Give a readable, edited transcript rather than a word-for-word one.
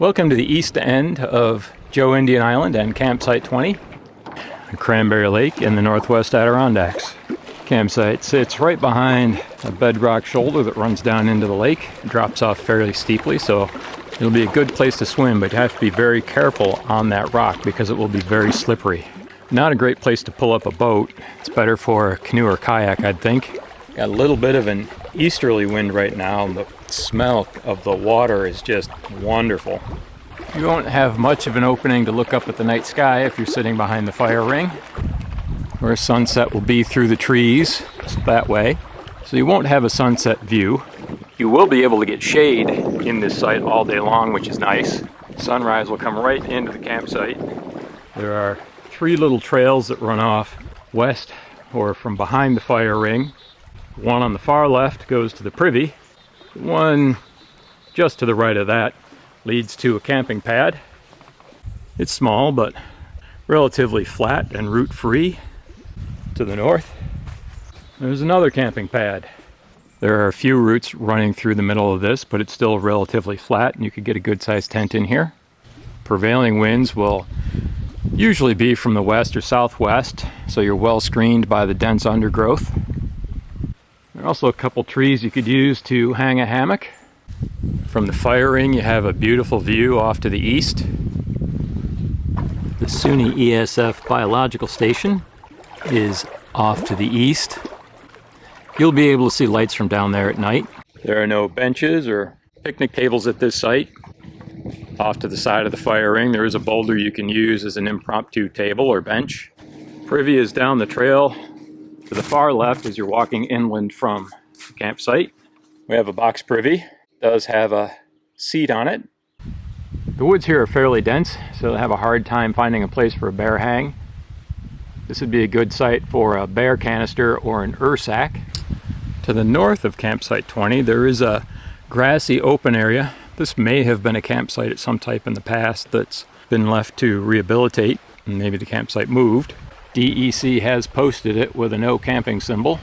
Welcome to the east end of Joe Indian Island and Campsite 20, Cranberry Lake in the northwest Adirondacks. Campsite sits right behind a bedrock shoulder that runs down into the lake. It drops off fairly steeply, so it'll be a good place to swim, but you have to be very careful on that rock because it will be very slippery. Not a great place to pull up a boat. It's better for a canoe or kayak, I'd think. Got a little bit of an easterly wind right now, and the smell of the water is just wonderful. You won't have much of an opening to look up at the night sky if you're sitting behind the fire ring, where sunset will be through the trees, just that way. So you won't have a sunset view. You will be able to get shade in this site all day long, which is nice. Sunrise will come right into the campsite. There are 3 little trails that run off west or from behind the fire ring. One on the far left goes to the privy. One just to the right of that leads to a camping pad. It's small but relatively flat and root-free. To the north, there's another camping pad. There are a few routes running through the middle of this, but it's still relatively flat and you could get a good-sized tent in here. Prevailing winds will usually be from the west or southwest, so you're well screened by the dense undergrowth. There are also a couple trees you could use to hang a hammock. From the fire ring, you have a beautiful view off to the east. The SUNY ESF Biological Station is off to the east. You'll be able to see lights from down there at night. There are no benches or picnic tables at this site. Off to the side of the fire ring, there is a boulder you can use as an impromptu table or bench. Privy is down the trail to the far left as you're walking inland from the campsite. We have a box privy. It does have a seat on it. The woods here are fairly dense, so they'll have a hard time finding a place for a bear hang. This would be a good site for a bear canister or an ursack. To the north of Campsite 20, there is a grassy open area. This may have been a campsite at some type in the past that's been left to rehabilitate, and maybe the campsite moved. DEC has posted it with a no camping symbol.